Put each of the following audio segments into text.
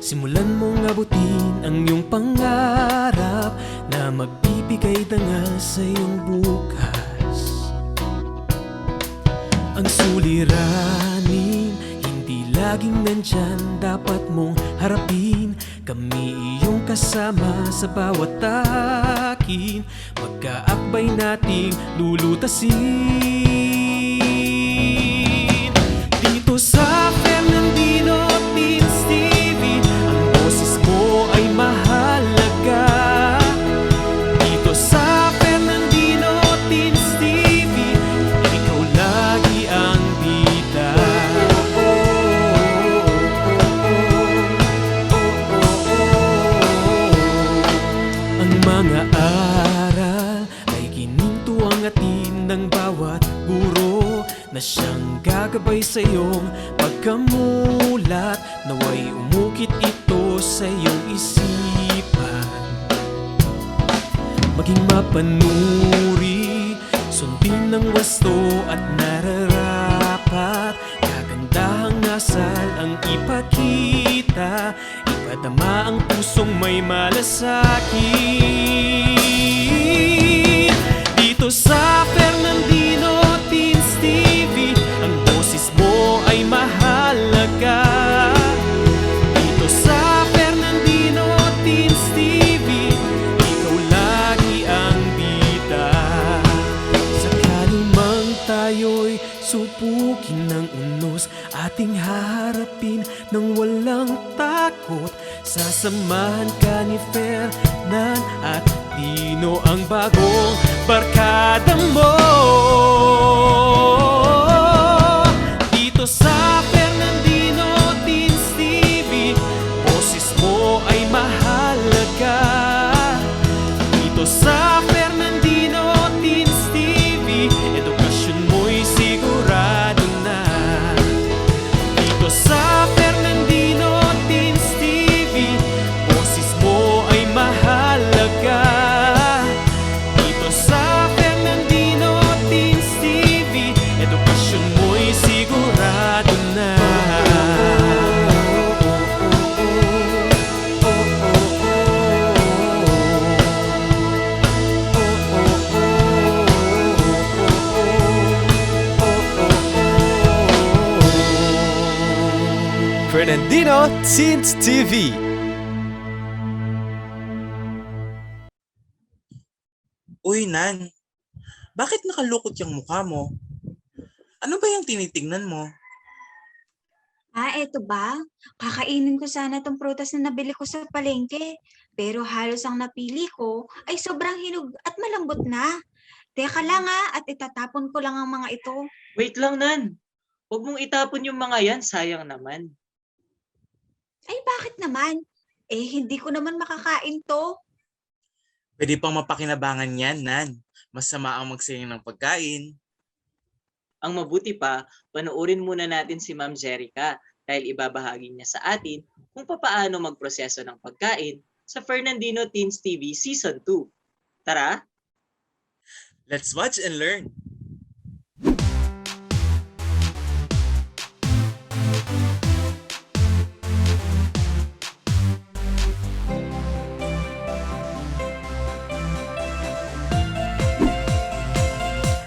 Simulan mong abutin ang iyong pangarap na magbibigay dangal sa iyong bukas. Ang suliranin, hindi laging nandyan, dapat mong harapin. Kami iyong kasama sa bawat takin, magkaakbay nating lulutasin. Dito sa Fernandino Teens TV, ang boses mo ay mahalaga. Dito sa Fernandino Teens TV, ikaw lagi ang bida. Ang mga aral ay ginintuang atin ng bawat guro na siyang gagabay sa iyong pagkamulat. Naway umukit ito sa iyong isipan, maging mapanuri, sundin ng wasto at nararapat. Kagandahang asal ang ipakita, ipadama ang pusong may malasakit. Dito sa Fernandino Teens TV, ang boses mo ay mahalaga. Dito sa Fernandino Teens TV, ikaw lagi ang bida. Sakali mang tayo'y subukin ng unos, ating haharapin ng walang takot. Sasamahan ka ni Fernan at Dino, ang bagong barkada mo. Dito sa Fernandino Teens TV, boses mo ay mahalaga. Dito sa Fernandino Teens TV, edukasyon mo'y sigurado na. Dito sa Fernandino Teens TV, boses mo ay mahalaga. Dito sa Fernandino Teens TV, edukasyon mo'y sigurado na. Fernandino Teens TV. Uy, Nan, bakit nakalukot yung mukha mo? Ano ba yung tinitingnan mo? Eto ba? Kakainin ko sana tong prutas na nabili ko sa palengke. Pero halos ang napili ko ay sobrang hinog at malambot na. Teka lang at itatapon ko lang ang mga ito. Wait lang, Nan. Huwag mong itapon yung mga yan, sayang naman. Ay bakit naman? Hindi ko naman makakain to. Pwede pang mapakinabangan yan, Nan. Masama ang magsayang ng pagkain. Ang mabuti pa, panoorin muna natin si Ma'am Jerica dahil ibabahagi niya sa atin kung papaano magproseso ng pagkain sa Fernandino Teens TV Season 2. Tara! Let's watch and learn.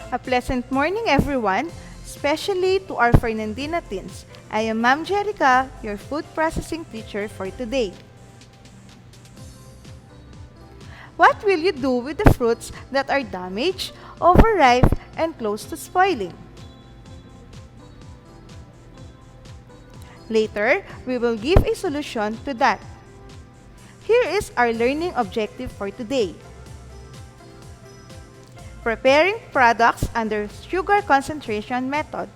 A pleasant morning, everyone, especially to our Fernandina teens. I am Ma'am Jerica, your food processing teacher for today. What will you do with the fruits that are damaged, overripe, and close to spoiling? Later, we will give a solution to that. Here is our learning objective for today. Preparing products under sugar concentration method.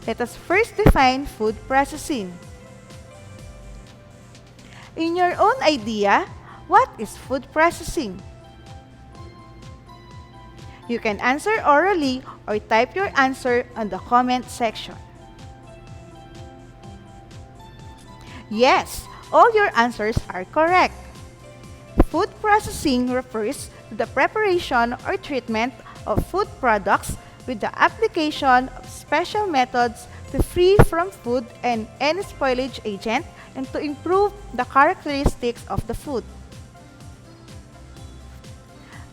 Let us first define food processing. In your own idea, what is food processing? You can answer orally or type your answer on the comment section. Yes, all your answers are correct. Food processing refers to the preparation or treatment of food products with the application of special methods to free from food and any spoilage agent and to improve the characteristics of the food.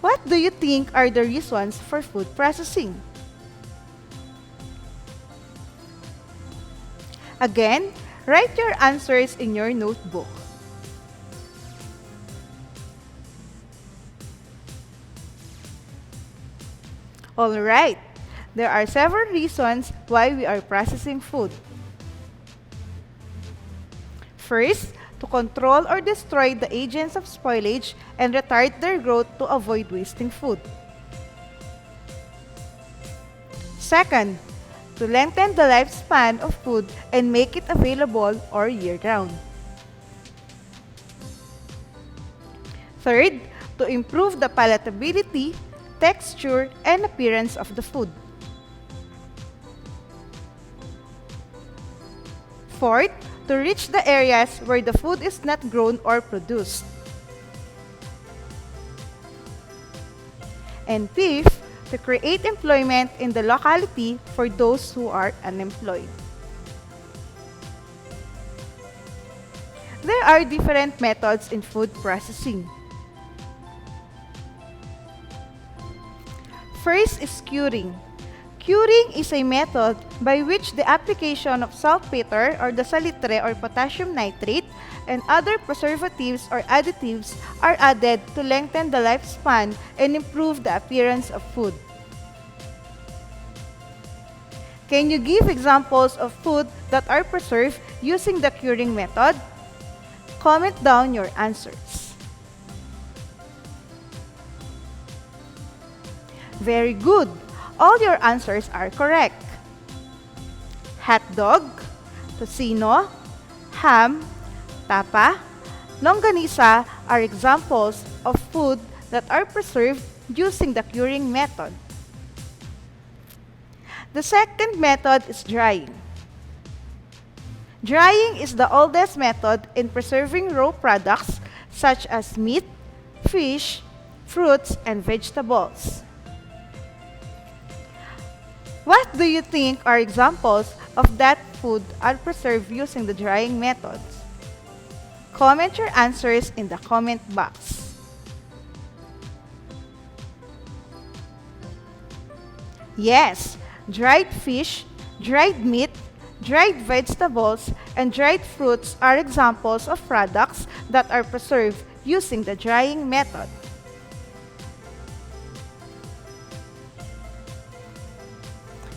What do you think are the reasons for food processing? Again, write your answers in your notebook. Alright, there are several reasons why we are processing food. First, to control or destroy the agents of spoilage and retard their growth to avoid wasting food. Second, to lengthen the lifespan of food and make it available all year round. Third, to improve the palatability, texture, and appearance of the food. Fourth, to reach the areas where the food is not grown or produced. And fifth, to create employment in the locality for those who are unemployed. There are different methods in food processing. First is curing. Curing is a method by which the application of saltpeter or the salitre or potassium nitrate and other preservatives or additives are added to lengthen the lifespan and improve the appearance of food. Can you give examples of food that are preserved using the curing method? Comment down your answers. Very good. All your answers are correct. Hot dog, tocino, ham, tapa, longganisa are examples of food that are preserved using the curing method. The second method is drying. Drying is the oldest method in preserving raw products such as meat, fish, fruits, and vegetables. What do you think are examples of that food are preserved using the drying methods? Comment your answers in the comment box. Yes, dried fish, dried meat, dried vegetables, and dried fruits are examples of products that are preserved using the drying method.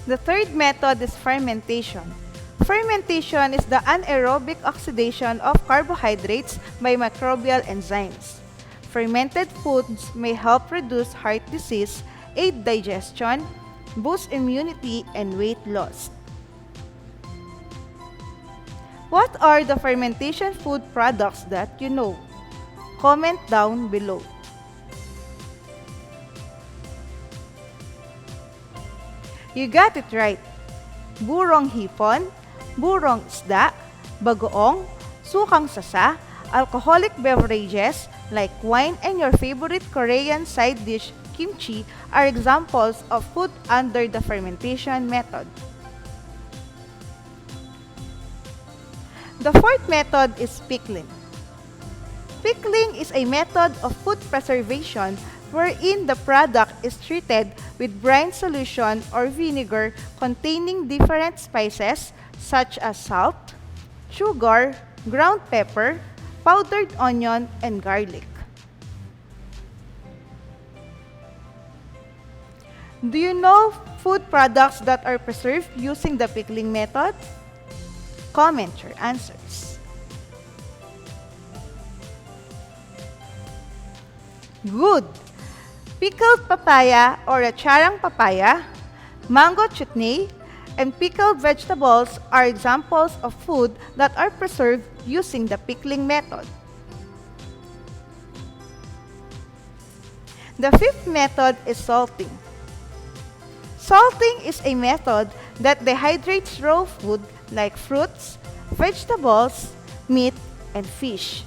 The third method is fermentation. Fermentation is the anaerobic oxidation of carbohydrates by microbial enzymes. Fermented foods may help reduce heart disease, aid digestion, boost immunity, and weight loss. What are the fermentation food products that you know? Comment down below. You got it right. Burong hipon, burong isda, bagoong, sukang sasa, alcoholic beverages like wine and your favorite Korean side dish kimchi are examples of food under the fermentation method. The fourth method is pickling. Pickling is a method of food preservation wherein the product is treated with brine solution or vinegar containing different spices such as salt, sugar, ground pepper, powdered onion, and garlic. Do you know food products that are preserved using the pickling method? Comment your answers. Good! Pickled papaya or a charang papaya, mango chutney, and pickled vegetables are examples of food that are preserved using the pickling method. The fifth method is salting. Salting is a method that dehydrates raw food like fruits, vegetables, meat, and fish.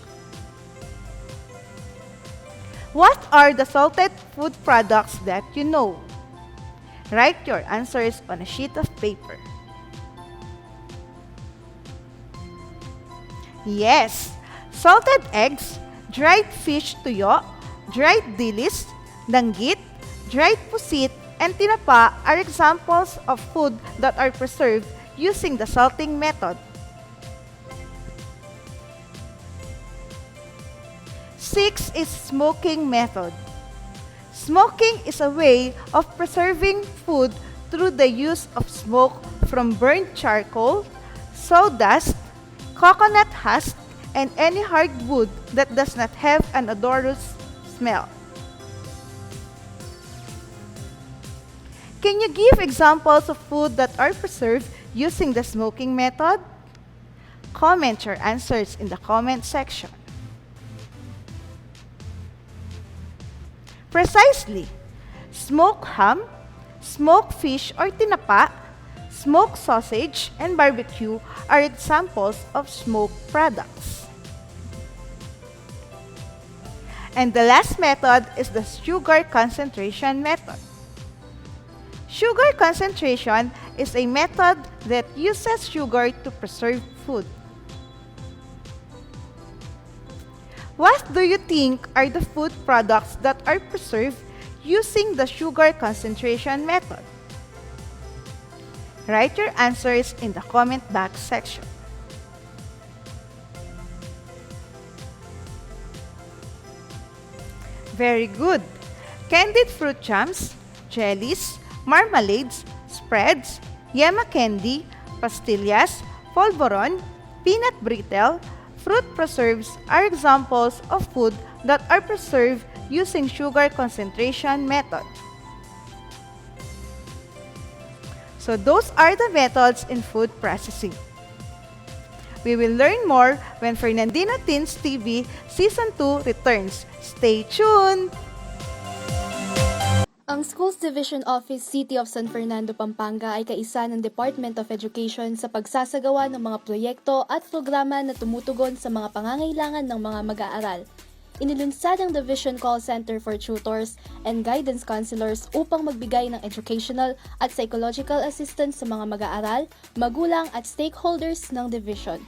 What are the salted food products that you know? Write your answers on a sheet of paper. Yes, salted eggs, dried fish tuyo, dried dilis, danggit, dried pusit, and tinapa are examples of food that are preserved using the salting method. 6 is smoking method. Smoking is a way of preserving food through the use of smoke from burnt charcoal, sawdust, coconut husk, and any hard wood that does not have an odorous smell. Can you give examples of food that are preserved using the smoking method? Comment your answers in the comment section. Precisely. Smoked ham, smoked fish or tinapa, smoked sausage, and barbecue are examples of smoked products. And the last method is the sugar concentration method. Sugar concentration is a method that uses sugar to preserve food. What do you think are the food products that are preserved using the sugar concentration method? Write your answers in the comment box section. Very good. Candied fruit jams, jellies, marmalades, spreads, yema candy, pastillas, polvoron, peanut brittle, fruit preserves are examples of food that are preserved using sugar concentration method. So those are the methods in food processing. We will learn more when Fernandina Teens TV Season 2 returns. Stay tuned! Ang Schools Division Office City of San Fernando, Pampanga ay kaisa ng Department of Education sa pagsasagawa ng mga proyekto at programa na tumutugon sa mga pangangailangan ng mga mag-aaral. Inilunsad ang Division Call Center for Tutors and Guidance Counselors upang magbigay ng educational at psychological assistance sa mga mag-aaral, magulang at stakeholders ng Division.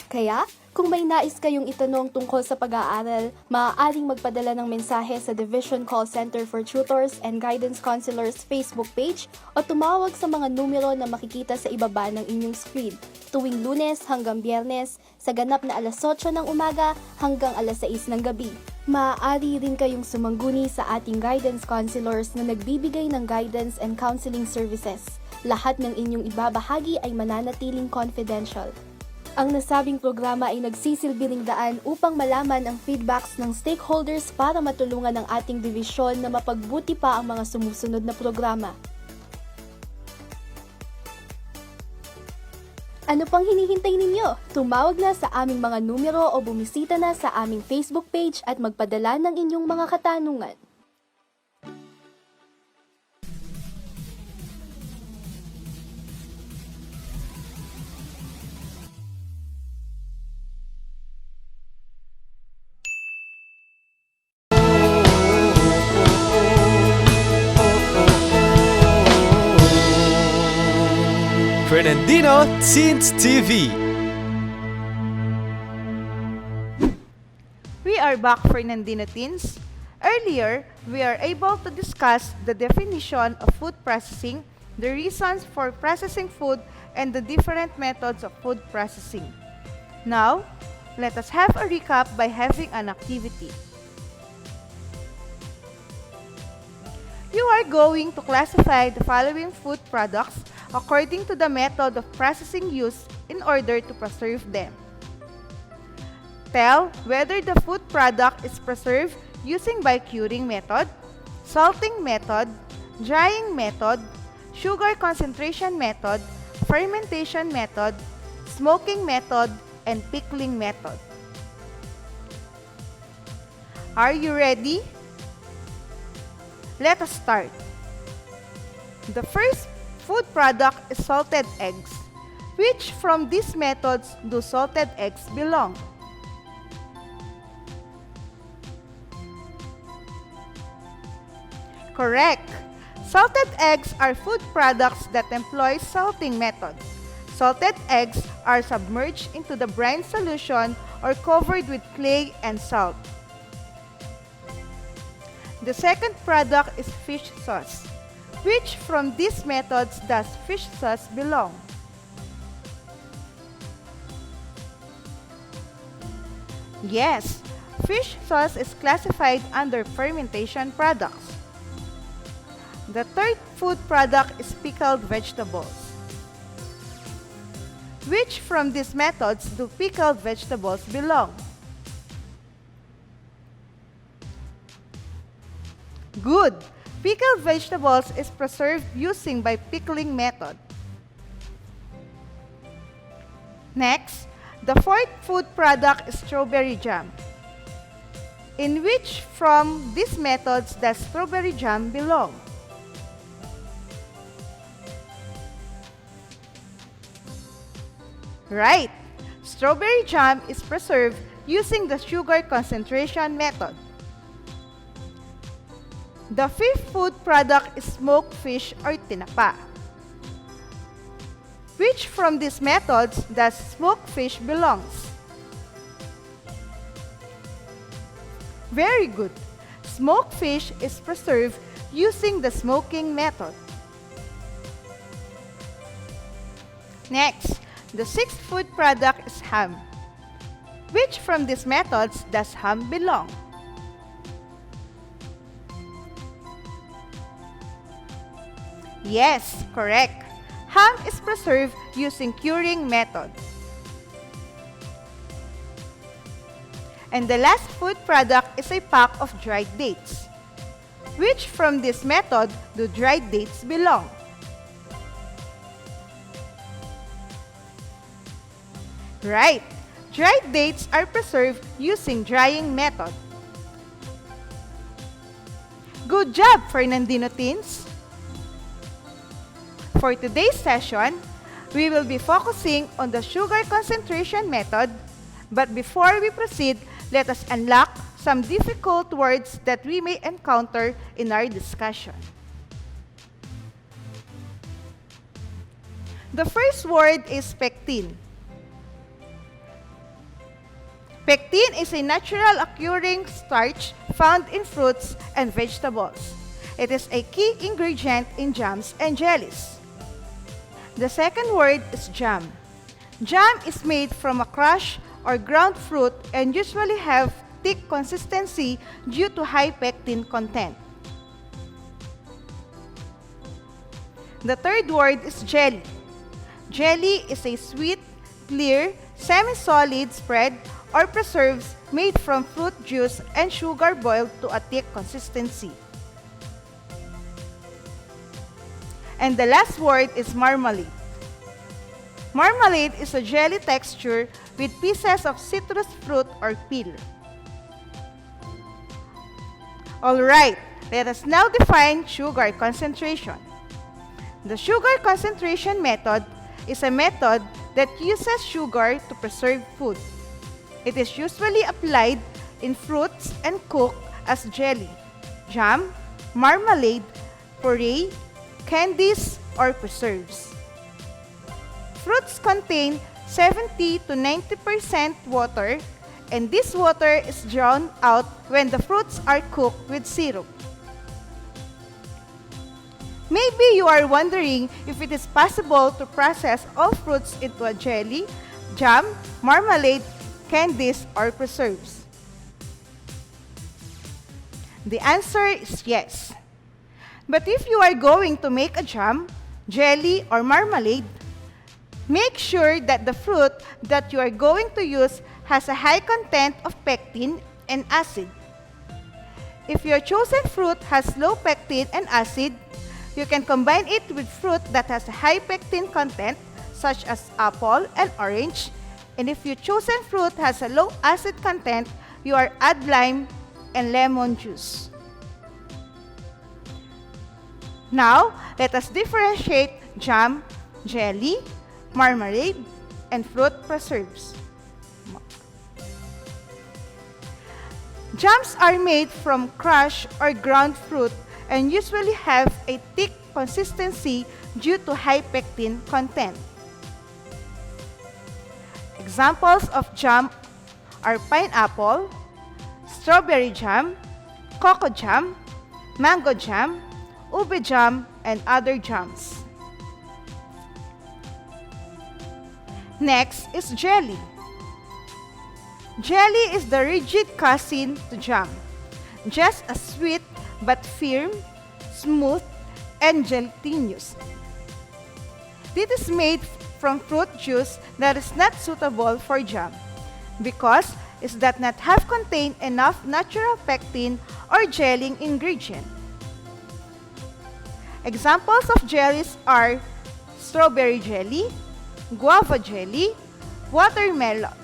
Kaya, kung may nais kayong itanong tungkol sa pag-aaral, maaaring magpadala ng mensahe sa Division Call Center for Tutors and Guidance Counselors Facebook page o tumawag sa mga numero na makikita sa ibaba ng inyong screen tuwing Lunes hanggang Biyernes sa ganap na alas 8 ng umaga hanggang alas 6 ng gabi. Maaari rin kayong sumangguni sa ating guidance counselors na nagbibigay ng guidance and counseling services. Lahat ng inyong ibabahagi ay mananatiling confidential. Ang nasabing programa ay nagsisilbing daan upang malaman ang feedbacks ng stakeholders para matulungan ang ating divisyon na mapagbuti pa ang mga sumusunod na programa. Ano pang hinihintay ninyo? Tumawag na sa aming mga numero o bumisita na sa aming Facebook page at magpadala ng inyong mga katanungan. Fernandino Teens TV. We are back, Fernandina Teens. Earlier, we are able to discuss the definition of food processing, the reasons for processing food, and the different methods of food processing. Now, let us have a recap by having an activity. You are going to classify the following food products according to the method of processing used in order to preserve them. Tell whether the food product is preserved using by curing method, salting method, drying method, sugar concentration method, fermentation method, smoking method, and pickling method. Are you ready? Let us start. The first food product is salted eggs. Which from these methods do salted eggs belong? Correct. Salted eggs are food products that employ salting method. Salted eggs are submerged into the brine solution or covered with clay and salt. The second product is fish sauce. Which from these methods does fish sauce belong? Yes, fish sauce is classified under fermentation products. The third food product is pickled vegetables. Which from these methods do pickled vegetables belong? Good! Pickled vegetables is preserved using by pickling method. Next, the fourth food product is strawberry jam. In which from these methods does strawberry jam belong? Right! Strawberry jam is preserved using the sugar concentration method. The fifth food product is smoked fish or tinapa. Which from these methods does smoked fish belongs? Very good. Smoked fish is preserved using the smoking method. Next, the sixth food product is ham. Which from these methods does ham belong? Yes, correct. Ham is preserved using curing method. And the last food product is a pack of dried dates. Which from this method do dried dates belong? Right. Dried dates are preserved using drying method. Good job, Fernandino teens! For today's session, we will be focusing on the sugar concentration method, but before we proceed, let us unlock some difficult words that we may encounter in our discussion. The first word is pectin. Pectin is a natural occurring starch found in fruits and vegetables. It is a key ingredient in jams and jellies. The second word is jam. Jam is made from a crushed or ground fruit and usually have thick consistency due to high pectin content. The third word is jelly. Jelly is a sweet, clear, semi-solid spread or preserves made from fruit juice and sugar boiled to a thick consistency. And the last word is marmalade. Marmalade is a jelly texture with pieces of citrus fruit or peel. Alright, let us now define sugar concentration. The sugar concentration method is a method that uses sugar to preserve food. It is usually applied in fruits and cooked as jelly, jam, marmalade, puree, candies, or preserves. Fruits contain 70 to 90% water, and this water is drawn out when the fruits are cooked with syrup. Maybe you are wondering if it is possible to process all fruits into a jelly, jam, marmalade, candies, or preserves. The answer is yes. But if you are going to make a jam, jelly, or marmalade, make sure that the fruit that you are going to use has a high content of pectin and acid. If your chosen fruit has low pectin and acid, you can combine it with fruit that has a high pectin content, such as apple and orange. And if your chosen fruit has a low acid content, you are add lime and lemon juice. Now, let us differentiate jam, jelly, marmalade, and fruit preserves. Jams are made from crushed or ground fruit and usually have a thick consistency due to high pectin content. Examples of jam are pineapple, strawberry jam, cocoa jam, mango jam, ube jam, and other jams. Next is jelly. Jelly is the rigid cousin to jam, just as sweet but firm, smooth, and gelatinous. This is made from fruit juice that is not suitable for jam because it does not have contain enough natural pectin or gelling ingredient. Examples of jellies are strawberry jelly, guava jelly, watermelon,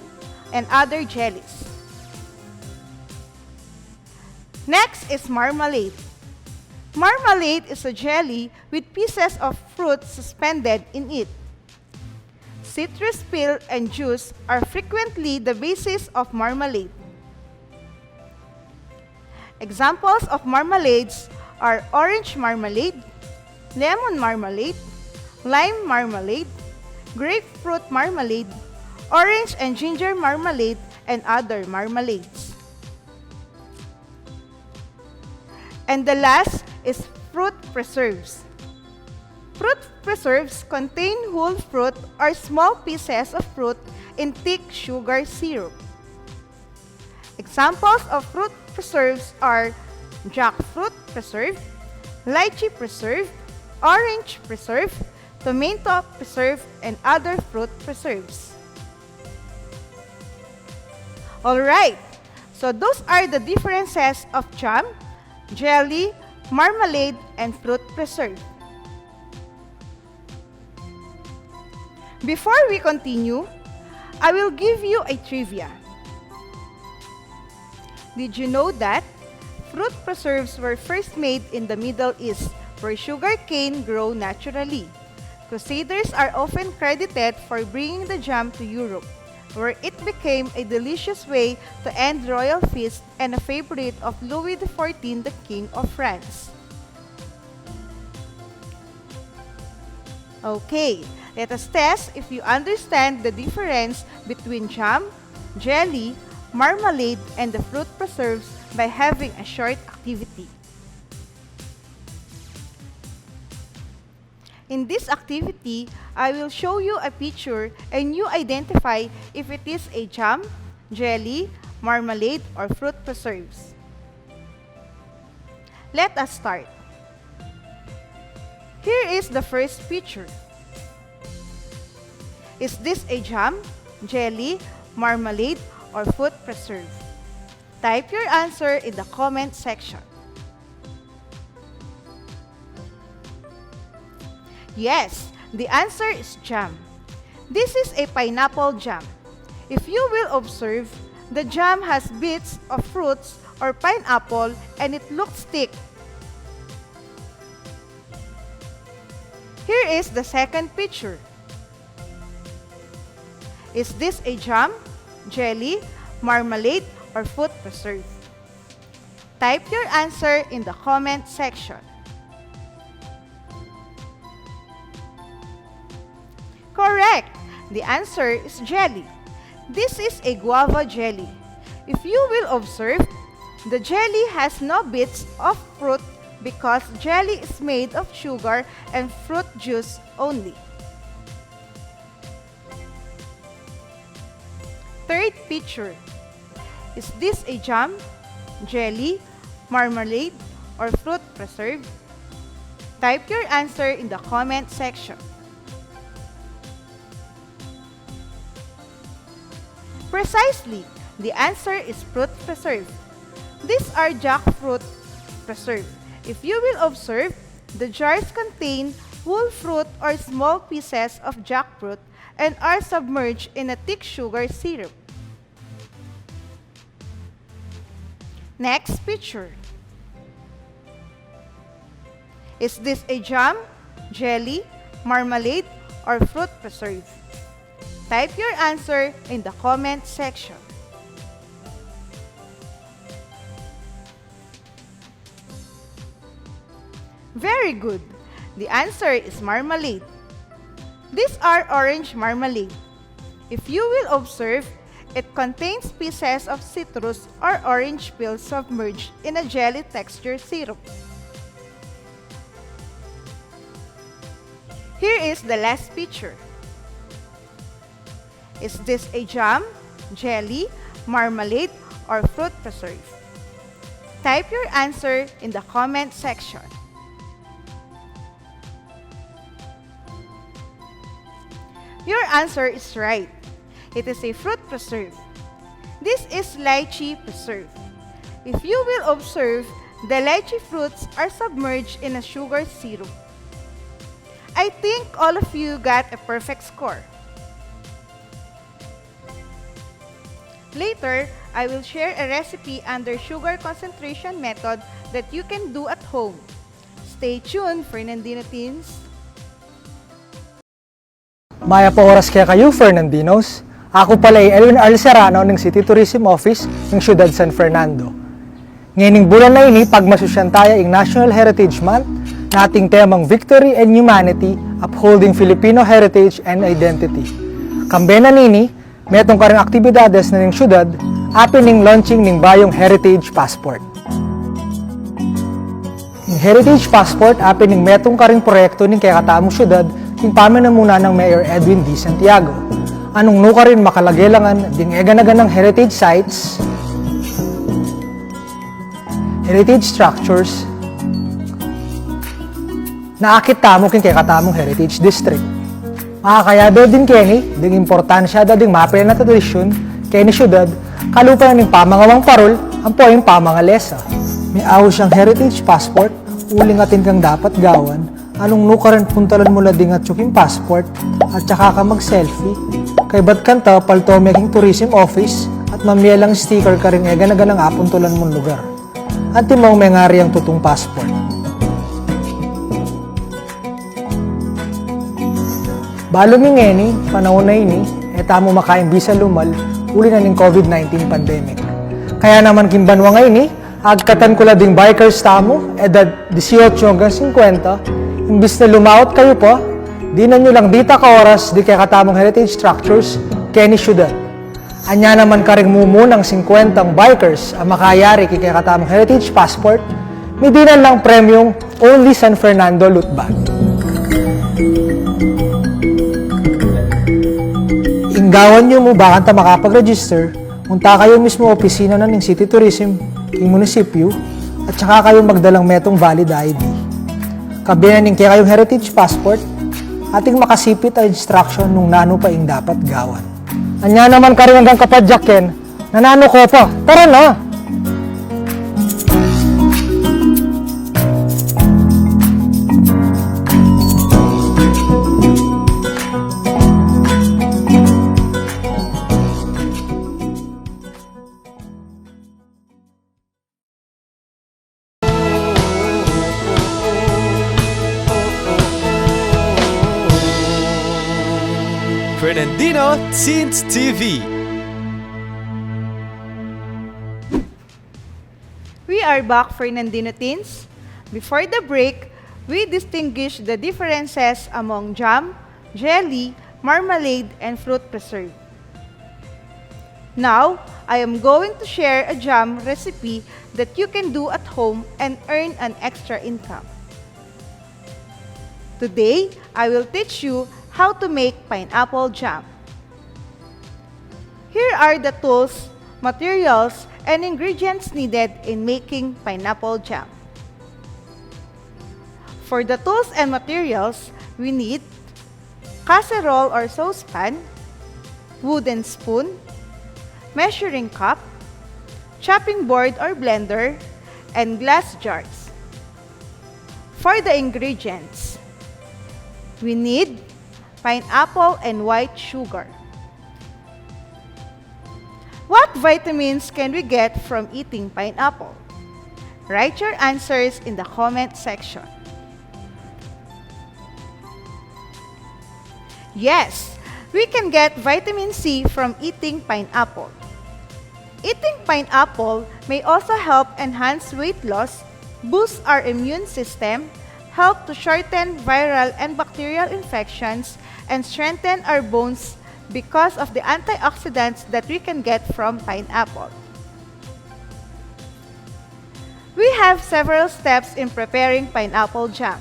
and other jellies. Next is marmalade. Marmalade is a jelly with pieces of fruit suspended in it. Citrus peel and juice are frequently the basis of marmalade. Examples of marmalades are orange marmalade, lemon marmalade, lime marmalade, grapefruit marmalade, orange and ginger marmalade, and other marmalades. And the last is fruit preserves. Fruit preserves contain whole fruit or small pieces of fruit in thick sugar syrup. Examples of fruit preserves are jackfruit preserve, lychee preserve, orange preserve, tomato preserve, and other fruit preserves. Alright, so those are the differences of jam, jelly, marmalade, and fruit preserve. Before we continue, I will give you a trivia. Did you know that fruit preserves were first made in the Middle East, where sugar cane grew naturally? Crusaders are often credited for bringing the jam to Europe, where it became a delicious way to end royal feasts and a favorite of Louis XIV, the King of France. Okay, let us test if you understand the difference between jam, jelly, marmalade, and the fruit preserves by having a short activity. In this activity, I will show you a picture and you identify if it is a jam, jelly, marmalade, or fruit preserves. Let us start. Here is the first picture. Is this a jam, jelly, marmalade, or fruit preserve? Type your answer in the comment section. Yes, the answer is jam. This is a pineapple jam. If you will observe, the jam has bits of fruits or pineapple and it looks thick. Here is the second picture. Is this a jam, jelly, marmalade, or fruit preserve? Type your answer in the comment section. Correct! The answer is jelly. This is a guava jelly. If you will observe, the jelly has no bits of fruit because jelly is made of sugar and fruit juice only. Third picture. Is this a jam, jelly, marmalade, or fruit preserve? Type your answer in the comment section. Precisely, the answer is fruit preserve. These are jackfruit preserve. If you will observe, the jars contain whole fruit or small pieces of jackfruit and are submerged in a thick sugar syrup. Next picture. Is this a jam, jelly, marmalade, or fruit preserve? Type your answer in the comment section. Very good. The answer is marmalade. These are orange marmalade. If you will observe, it contains pieces of citrus or orange peel submerged in a jelly texture syrup. Here is the last picture. Is this a jam, jelly, marmalade, or fruit preserve? Type your answer in the comment section. Your answer is right. It is a fruit preserve. This is lychee preserve. If you will observe, the lychee fruits are submerged in a sugar syrup. I think all of you got a perfect score. Later, I will share a recipe under sugar concentration method that you can do at home. Stay tuned, Fernandino Teens. Maya po oras kaya kayo, Fernandinos. Ako pala ay Elwin Arl Serrano ng City Tourism Office ng Siyudad San Fernando. Ngayong bulan na ini, pagmasusyantaya ang National Heritage Month, nating temang Victory and Humanity, Upholding Filipino Heritage and Identity. Kambena nini, metong karang aktibidades na ng siyudad, apin ng launching ng bayong Heritage Passport. Yung Heritage Passport, apin ng metong karing proyekto ng kaya katamong siyudad, yung paminamuna ng Mayor Edwin D. Santiago. Anong nuka rin makalagelangan ding eganagan ng heritage sites, heritage structures, naakit tamo kin kaya katamong heritage district. Makakayado din kini, ding importansya da ding mapil na tradisyon, kini syudad, kalupa na ng pamangawang parol, ang po yung pamangalesa. May awo siyang heritage passport, uling atin kang dapat gawan, anong nukaran puntalan mo lading at tsuking passport, at saka ka mag-selfie. Kay ba't kanta, palto making tourism office, at mamiyalang sticker ka rin eganaganang apuntulan mong lugar. At timong may ngari ang tutong passport. Balo mi ngeni, panahon na ini, etamo makaimbisa lumal, uli na ng COVID-19 pandemic. Kaya naman kimbanwa ngayon agkatan ko la ding bikers tamo, edad 18 hanggang 50, imbis na lumaot kayo po, di na nyo lang dita ka oras di kaya katamong heritage structures, keni syudad. Anya naman karing mumunang 50 bikers ang makayari kaya katamong heritage passport, midinan lang premium only San Fernando loot bag. Inggawan nyo mo bakit ta makapag-register, munta kayo mismo opisina na ng City Tourism, yung munisipyo, at saka kayo magdalang metong valid ID. Kabinan kaya kayong heritage passport, ating makasipit ang instruction nung nano pa ing dapat gawan. Anya naman karing hanggang kapadyakin, nanano ko pa, tara na! Fernandino Teens TV. We are back, Fernandino Teens. Before the break, we distinguished the differences among jam, jelly, marmalade, and fruit preserve. Now, I am going to share a jam recipe that you can do at home and earn an extra income. Today, I will teach you how to make pineapple jam. Here are the tools, materials, and ingredients needed in making pineapple jam. For the tools and materials, we need casserole or saucepan, wooden spoon, measuring cup, chopping board or blender, and glass jars. For the ingredients, we need pineapple and white sugar. What vitamins can we get from eating pineapple? Write your answers in the comment section. Yes, we can get vitamin C from eating pineapple. Eating pineapple may also help enhance weight loss, boost our immune system, help to shorten viral and bacterial infections, and strengthen our bones because of the antioxidants that we can get from pineapple. We have several steps in preparing pineapple jam.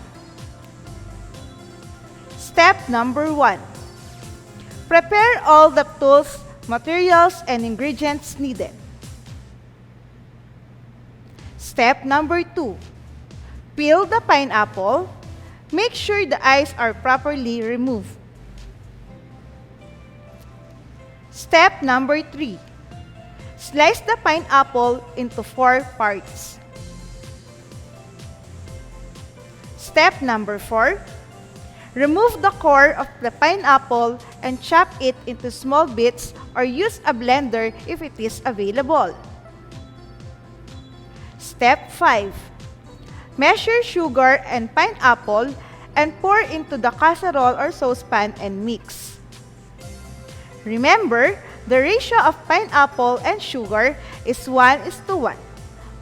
Step number 1. Prepare all the tools, materials, and ingredients needed. Step number 2. Peel the pineapple. Make sure the eyes are properly removed. Step number 3. Slice the pineapple into 4 parts. Step number 4. Remove the core of the pineapple and chop it into small bits or use a blender if it is available. Step 5. Measure sugar and pineapple and pour into the casserole or saucepan and mix. Remember, the ratio of pineapple and sugar is 1:1.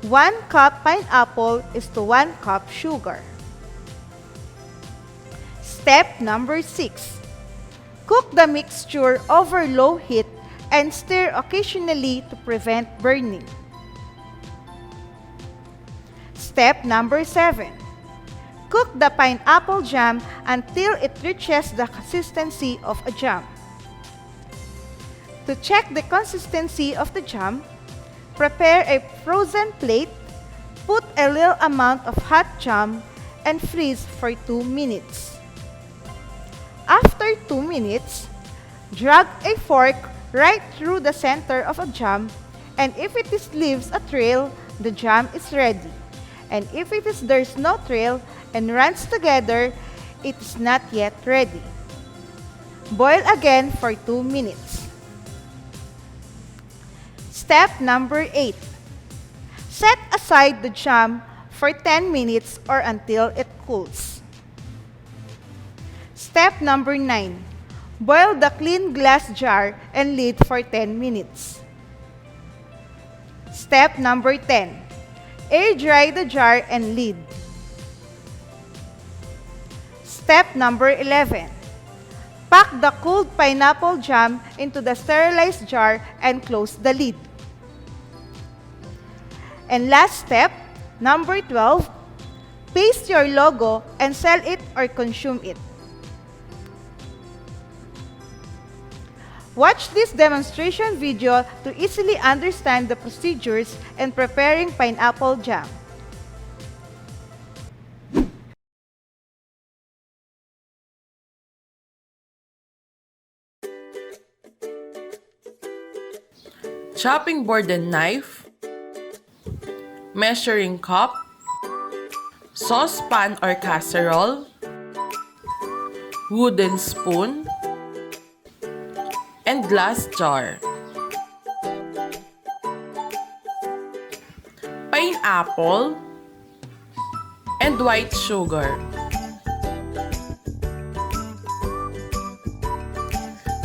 1 cup pineapple is to 1 cup sugar. Step number 6. Cook the mixture over low heat and stir occasionally to prevent burning. Step number 7. Cook the pineapple jam until it reaches the consistency of a jam. To check the consistency of the jam, prepare a frozen plate, put a little amount of hot jam, and freeze for 2 minutes. After 2 minutes, drag a fork right through the center of a jam, and if it leaves a trail, the jam is ready. And if there's no trail and runs together, it is not yet ready. Boil again for 2 minutes. Step number 8. Set aside the jam for 10 minutes or until it cools. Step number 9. Boil the clean glass jar and lid for 10 minutes. Step number 10. Air dry the jar and lid. Step number 11. Pack the cooled pineapple jam into the sterilized jar and close the lid. And last step, number 12, paste your logo and sell it or consume it. Watch this demonstration video to easily understand the procedures in preparing pineapple jam. Chopping board and knife, measuring cup, saucepan or casserole, wooden spoon, and glass jar. Pineapple and white sugar.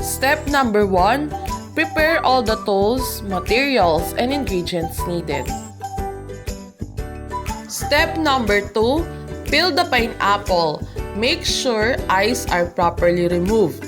Step number 1, prepare all the tools, materials, and ingredients needed. Step number 2, peel the pineapple. Make sure eyes are properly removed.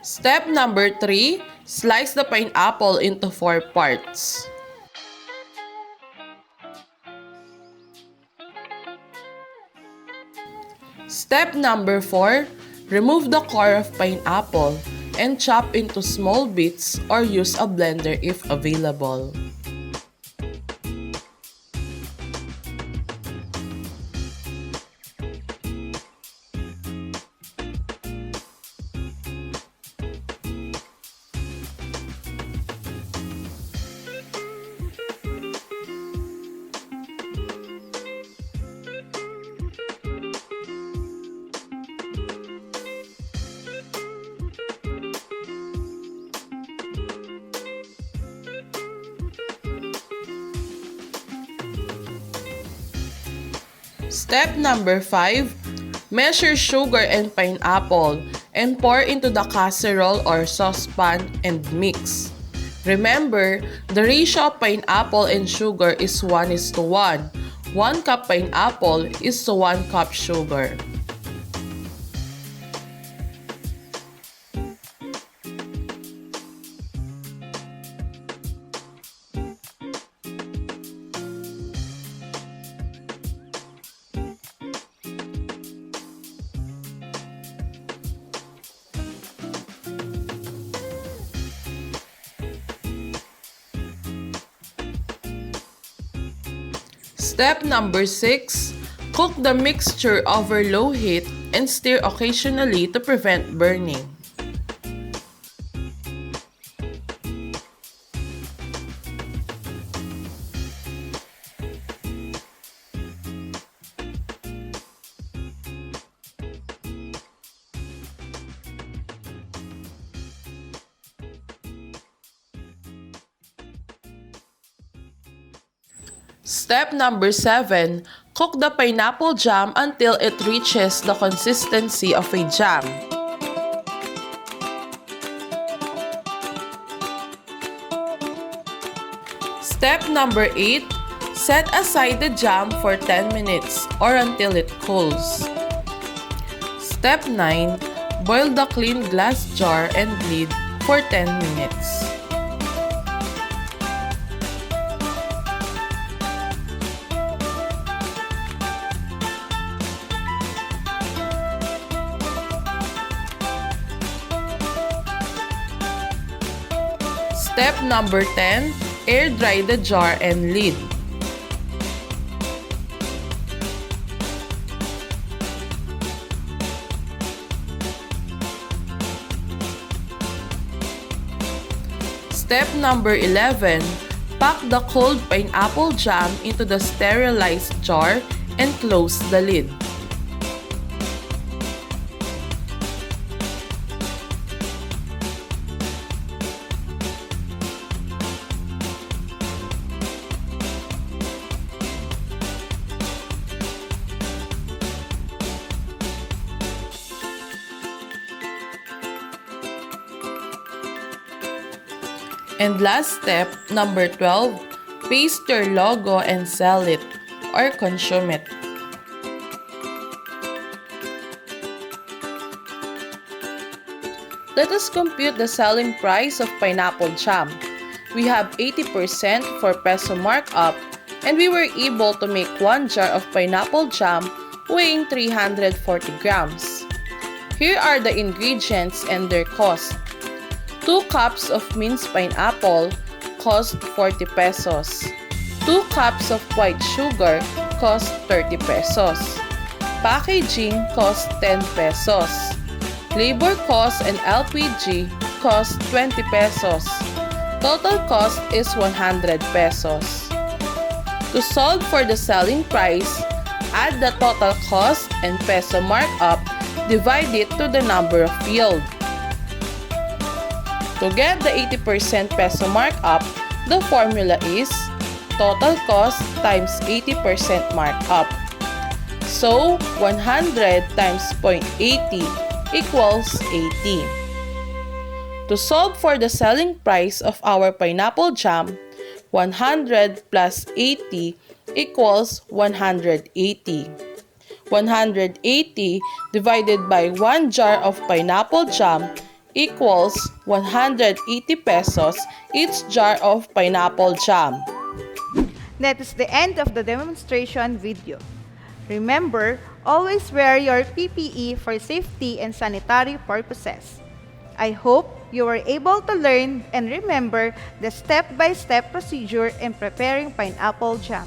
Step number 3, slice the pineapple into 4 parts. Step number 4, remove the core of pineapple and chop into small bits or use a blender if available. Step number 5, measure sugar and pineapple and pour into the casserole or saucepan and mix. Remember, the ratio of pineapple and sugar is 1:1. 1 cup pineapple is to 1 cup sugar. Step number 6, cook the mixture over low heat and stir occasionally to prevent burning. Step number 7, cook the pineapple jam until it reaches the consistency of a jam. Step number 8, set aside the jam for 10 minutes or until it cools. Step 9, boil the clean glass jar and lid for 10 minutes. Step number 10, air dry the jar and lid. Step number 11, pack the cold pineapple jam into the sterilized jar and close the lid. And last step, number 12, paste your logo and sell it or consume it. Let us compute the selling price of pineapple jam. We have 80% for peso markup and we were able to make 1 jar of pineapple jam weighing 340 grams. Here are the ingredients and their cost. 2 cups of minced pineapple cost 40 pesos. 2 cups of white sugar cost 30 pesos. Packaging cost 10 pesos. Labor cost and LPG cost 20 pesos. Total cost is 100 pesos. To solve for the selling price, add the total cost and peso markup, divide it to the number of yield. To get the 80% peso markup, the formula is total cost times 80% markup. So, 100 times 0.80 equals 80. To solve for the selling price of our pineapple jam, 100 plus 80 equals 180. 180 divided by 1 jar of pineapple jam equals 180 pesos each jar of pineapple jam. That is the end of the demonstration video. Remember, always wear your PPE for safety and sanitary purposes. I hope you were able to learn and remember the step-by-step procedure in preparing pineapple jam.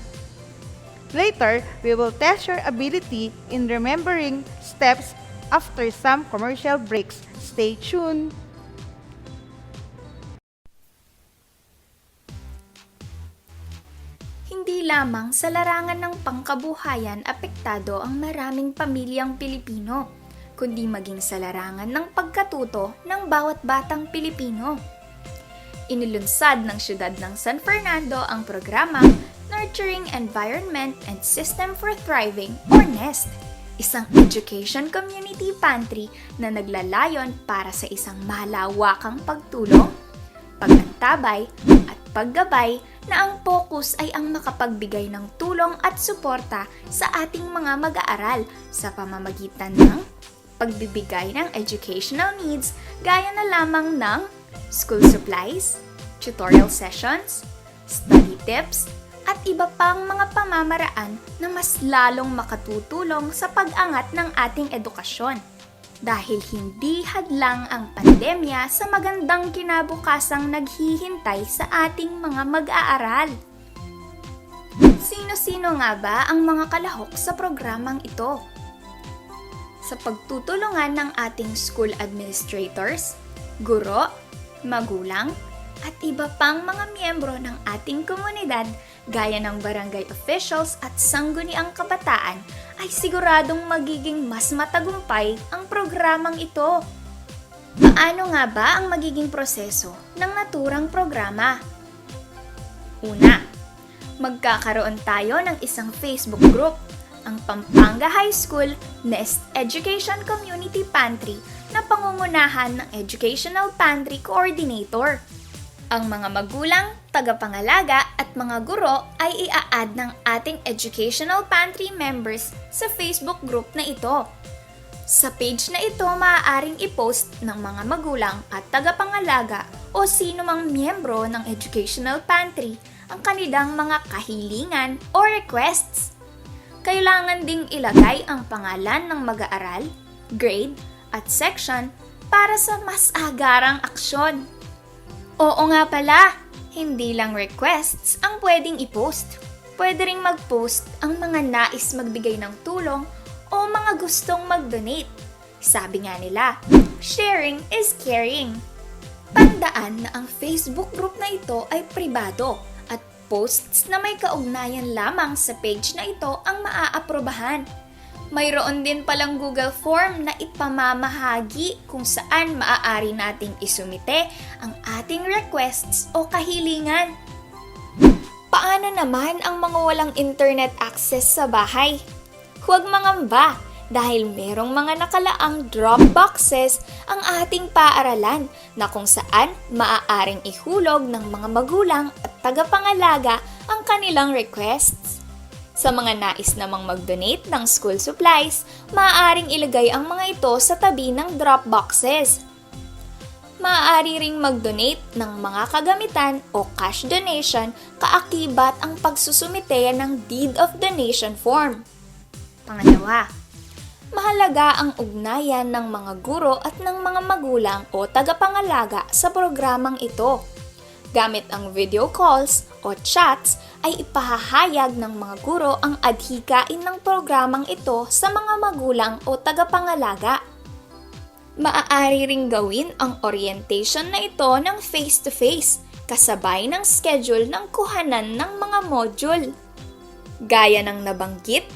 Later, we will test your ability in remembering steps after some commercial breaks. Stay tuned! Hindi lamang sa larangan ng pangkabuhayan apektado ang maraming pamilyang Pilipino, kundi maging sa larangan ng pagkatuto ng bawat batang Pilipino. Inilunsad ng siyudad ng San Fernando ang programang Nurturing Environment and System for Thriving or NEST, isang education community pantry na naglalayon para sa isang malawakang pagtulong, pagtantabay at paggabay na ang focus ay ang makapagbigay ng tulong at suporta sa ating mga mag-aaral sa pamamagitan ng pagbibigay ng educational needs gaya na lamang ng school supplies, tutorial sessions, study tips, at iba pang mga pamamaraan na mas lalong makatutulong sa pag-angat ng ating edukasyon. Dahil hindi hadlang ang pandemya sa magandang kinabukasang naghihintay sa ating mga mag-aaral. Sino-sino nga ba ang mga kalahok sa programang ito? Sa pagtutulungan ng ating school administrators, guro, magulang, at iba pang mga miyembro ng ating komunidad gaya ng barangay officials at sangguniang kabataan ay siguradong magiging mas matagumpay ang programang ito. Paano nga ba ang magiging proseso ng naturang programa? Una, magkakaroon tayo ng isang Facebook group, ang Pampanga High School NEST Education Community Pantry na pangungunahan ng Educational Pantry Coordinator. Ang mga magulang, tagapangalaga at mga guro ay ia-add ng ating Educational Pantry members sa Facebook group na ito. Sa page na ito maaaring i-post ng mga magulang at tagapangalaga o sino mang miyembro ng Educational Pantry ang kanilang mga kahilingan o requests. Kailangan ding ilagay ang pangalan ng mag-aaral, grade at section para sa mas agarang aksyon. Oo nga pala, hindi lang requests ang pwedeng i-post. Pwede ring mag-post ang mga nais magbigay ng tulong o mga gustong mag-donate. Sabi nga nila, sharing is caring. Tandaan na ang Facebook group na ito ay pribado at posts na may kaugnayan lamang sa page na ito ang maaaprobahan. Mayroon din palang Google Form na ipamamahagi kung saan maaari nating isumite ang ating requests o kahilingan. Paano naman ang mga walang internet access sa bahay? Huwag mangamba dahil merong mga nakalaang drop boxes ang ating paaralan na kung saan maaaring ihulog ng mga magulang at tagapangalaga ang kanilang requests. Sa mga nais namang mag-donate ng school supplies, maaaring ilagay ang mga ito sa tabi ng drop boxes. Maaari ring mag-donate ng mga kagamitan o cash donation kaakibat ang pagsusumite ng deed of donation form. Pangalawa, mahalaga ang ugnayan ng mga guro at ng mga magulang o tagapangalaga sa programang ito. Gamit ang video calls o chats ay ipahahayag ng mga guro ang adhikain ng programang ito sa mga magulang o tagapangalaga. Maaari ring gawin ang orientation na ito ng face-to-face kasabay ng schedule ng kuhanan ng mga module. Gaya ng nabanggit,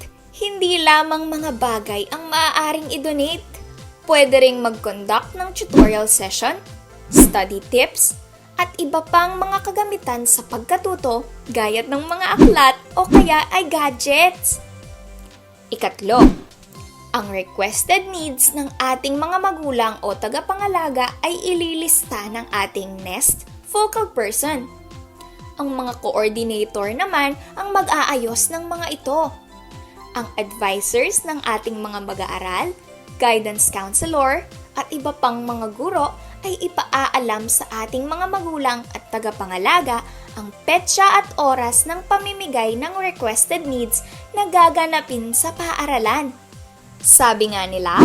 hindi lamang mga bagay ang maaaring i-donate. Pwede ring mag-conduct ng tutorial session, study tips, at iba pang mga kagamitan sa pagkatuto gaya ng mga aklat o kaya ay gadgets. Ikatlo, ang requested needs ng ating mga magulang o tagapangalaga ay ililista ng ating NEST focal person. Ang mga coordinator naman ang mag-aayos ng mga ito. Ang advisors ng ating mga mag-aaral, guidance counselor, at iba pang mga guro ay ipaaalam sa ating mga magulang at tagapangalaga ang petsa at oras ng pamimigay ng requested needs na gaganapin sa paaralan. Sabi nga nila,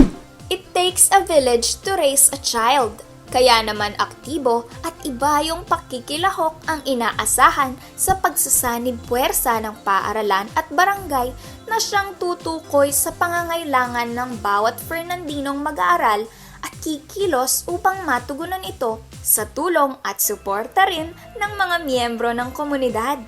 it takes a village to raise a child. Kaya naman aktibo at iba yung pakikilahok ang inaasahan sa pagsasanib puwersa ng paaralan at barangay na siyang tutukoy sa pangangailangan ng bawat Fernandinong mag-aaral at kikilos upang matugunan ito sa tulong at suporta rin ng mga miyembro ng komunidad.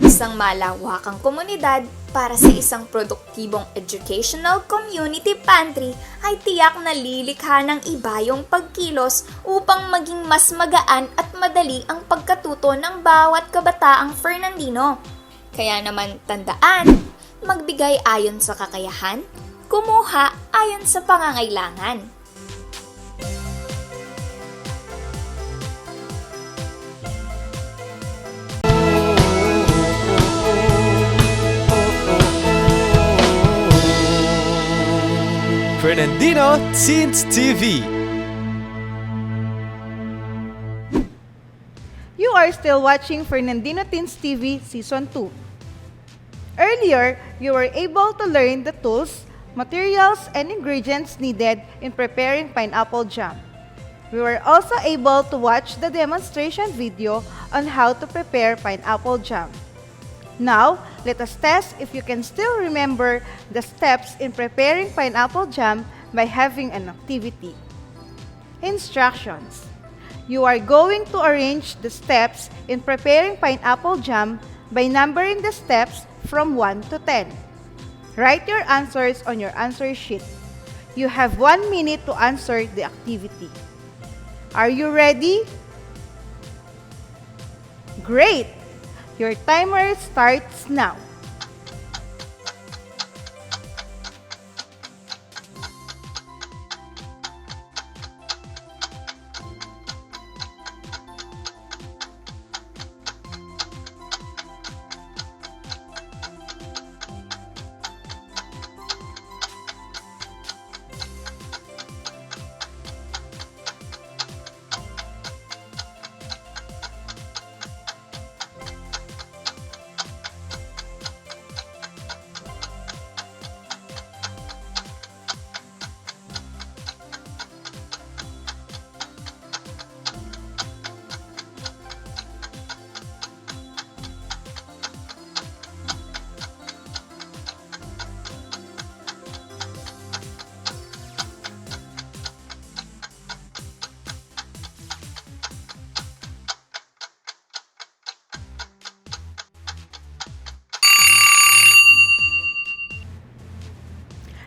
Isang malawakang komunidad para sa isang produktibong educational community pantry ay tiyak na lilikha ng iba yung pagkilos upang maging mas magaan at madali ang pagkatuto ng bawat kabataang Fernandino. Kaya naman tandaan, magbigay ayon sa kakayahan, kumuha ayon sa pangangailangan. Fernandino Teens TV. You are still watching Fernandino Teens TV Season 2. Earlier, you were able to learn the tools, materials, and ingredients needed in preparing pineapple jam. We were also able to watch the demonstration video on how to prepare pineapple jam. Now, let us test if you can still remember the steps in preparing pineapple jam by having an activity. Instructions. You are going to arrange the steps in preparing pineapple jam by numbering the steps from 1 to 10. Write your answers on your answer sheet. You have 1 minute to answer the activity. Are you ready? Great! Your timer starts now.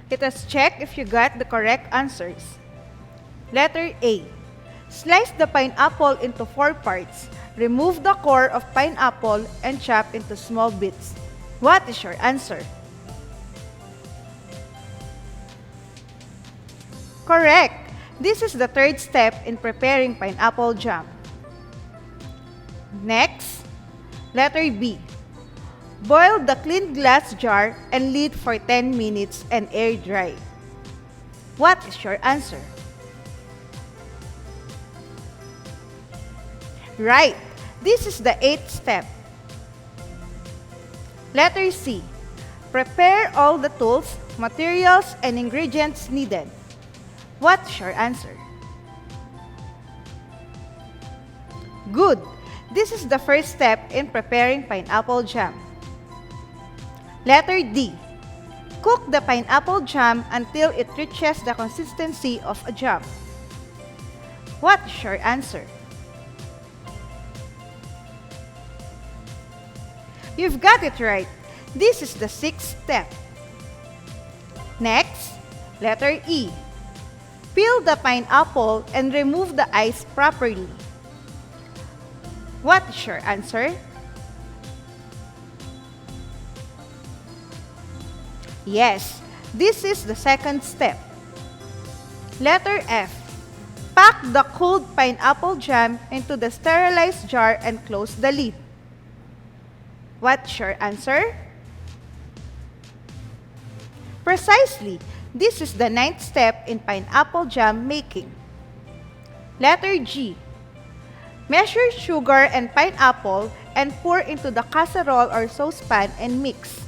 Let us check if you got the correct answers. Letter A. Slice the pineapple into 4 parts. Remove the core of pineapple and chop into small bits. What is your answer? Correct! This is the 3rd step in preparing pineapple jam. Next, letter B. Boil the cleaned glass jar and lid for 10 minutes and air dry. What is your answer? Right! This is the 8th step. Letter C. Prepare all the tools, materials, and ingredients needed. What's your answer? Good! This is the 1st step in preparing pineapple jam. Letter D. Cook the pineapple jam until it reaches the consistency of a jam. What is your answer? You've got it right. This is the 6th step. Next, letter E. Peel the pineapple and remove the ice properly. What is your answer? Yes, this is the 2nd step. Letter F. Pack the cooled pineapple jam into the sterilized jar and close the lid. What's your answer? Precisely, This is the 9th step in pineapple jam making. Letter G. Measure sugar and pineapple and pour into the casserole or saucepan and mix.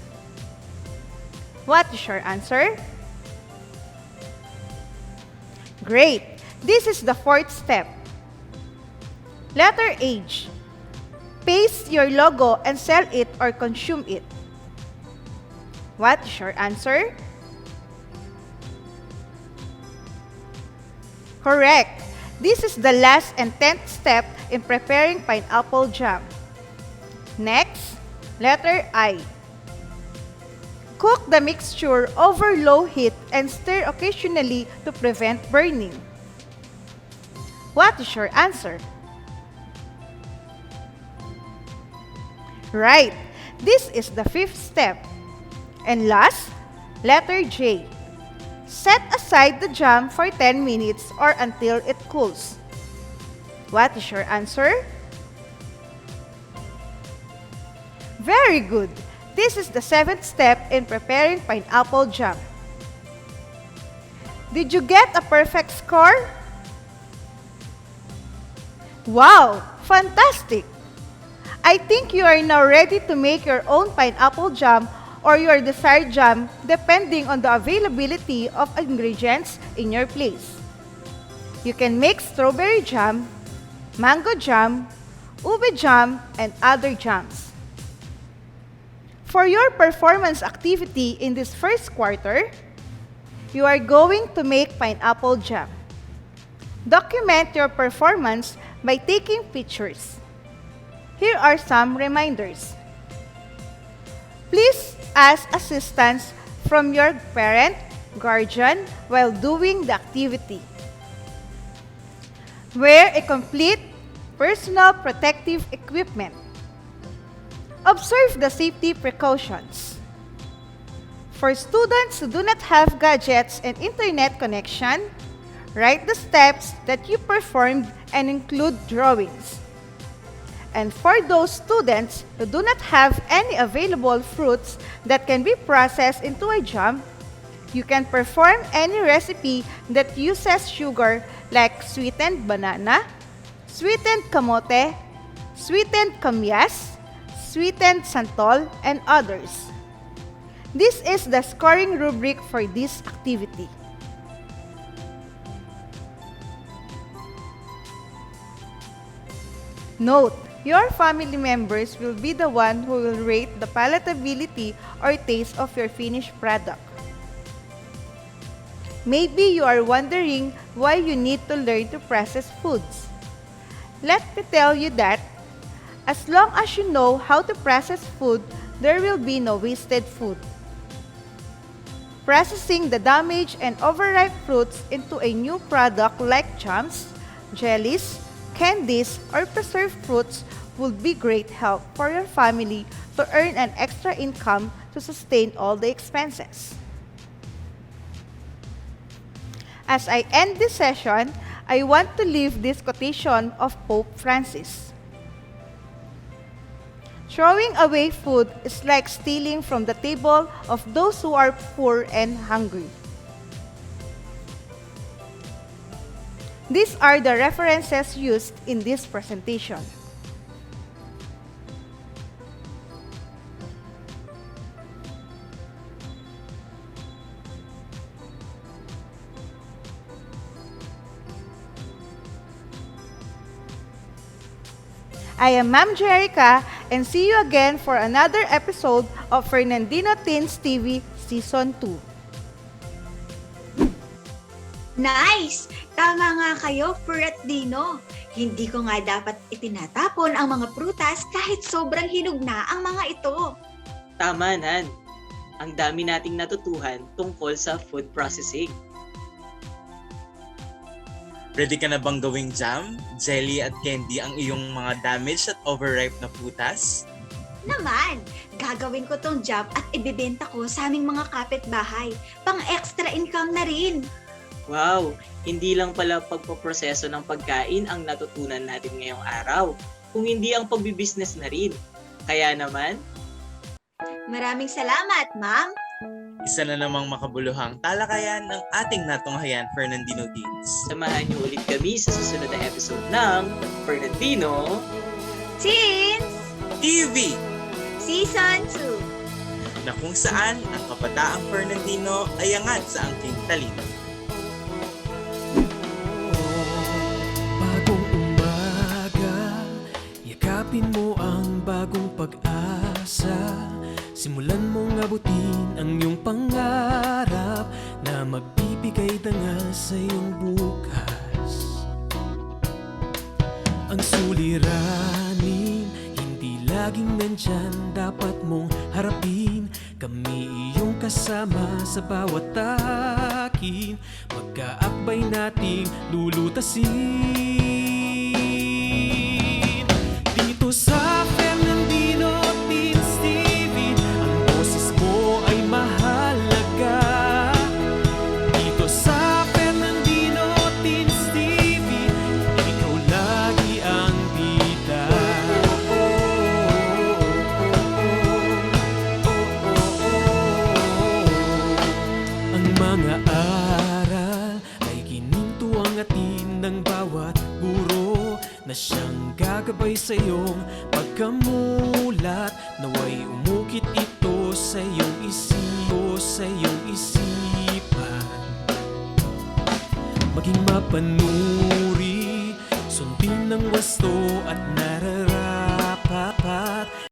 What is your answer? Great! This is the 4th step. Letter H. Paste your logo and sell it or consume it. What is your answer? Correct! This is the last and 10th step in preparing pineapple jam. Next, letter I. Cook the mixture over low heat and stir occasionally to prevent burning. What is your answer? Right! This is the 5th step. And last, letter J. Set aside the jam for 10 minutes or until it cools. What is your answer? Very good! This is the 7th step in preparing pineapple jam. Did you get a perfect score? Wow! Fantastic! I think you are now ready to make your own pineapple jam or your desired jam depending on the availability of ingredients in your place. You can make strawberry jam, mango jam, ube jam, and other jams. For your performance activity in this first quarter, you are going to make pineapple jam. Document your performance by taking pictures. Here are some reminders. Please ask assistance from your parent, guardian while doing the activity. Wear a complete personal protective equipment. Observe the safety precautions. For students who do not have gadgets and internet connection, write the steps that you performed and include drawings. And for those students who do not have any available fruits that can be processed into a jam, you can perform any recipe that uses sugar like sweetened banana, sweetened kamote, sweetened kamyas, sweetened santol, and others. This is the scoring rubric for this activity. Note, your family members will be the one who will rate the palatability or taste of your finished product. Maybe you are wondering why you need to learn to process foods. Let me tell you that as long as you know how to process food, there will be no wasted food. Processing the damaged and overripe fruits into a new product like jams, jellies, candies, or preserved fruits would be great help for your family to earn an extra income to sustain all the expenses. As I end this session, I want to leave this quotation of Pope Francis. Throwing away food is like stealing from the table of those who are poor and hungry. These are the references used in this presentation. I am Ma'am Jerica and see you again for another episode of Fernandino Teens TV Season 2. Nice! Tama nga kayo, Fer at Dino. Hindi ko nga dapat itinatapon ang mga prutas kahit sobrang hinog na ang mga ito. Tama, Nan. Ang dami nating natutuhan tungkol sa food processing. Ready ka na bang gawing jam, jelly at candy ang iyong mga damaged at overripe na prutas? Naman, gagawin ko tong jam at ibibenta ko sa aming mga kapitbahay. Pang extra income na rin. Wow! Hindi lang pala pagpoproseso ng pagkain ang natutunan natin ngayong araw, kung hindi ang pagbibusiness na rin. Kaya naman, Maraming salamat, Ma'am. Isa na namang makabuluhang talakayan ng ating natunghayan Fernandino Teens. Samahan niyo ulit kami sa susunod na episode ng Fernandino Teens TV Season 2. na kung saan ang kabataang Fernandino ay angat sa angking talino. Bagong umaga, yakapin mo ang bagong pag-asa. Simulan mong abutin ang iyong pangarap na magbibigay dangal sa iyong bukas. Ang suliranin, hindi laging nandyan, dapat mong harapin. Kami iyong kasama sa bawat takin, magkaakbay nating lulutasin. Dito sa Fernandino Teens TV, ang boses mo ay mahalaga. Dito sa Fernandino Teens TV, ikaw lagi ang bida. Ang mga aral ay ginintuang atin ng bawat guro na siyang gagabay sa iyong pagkamulat. Naway umukit ito sa iyong isipan. Maging mapanuri, sundin ng wasto at nararating.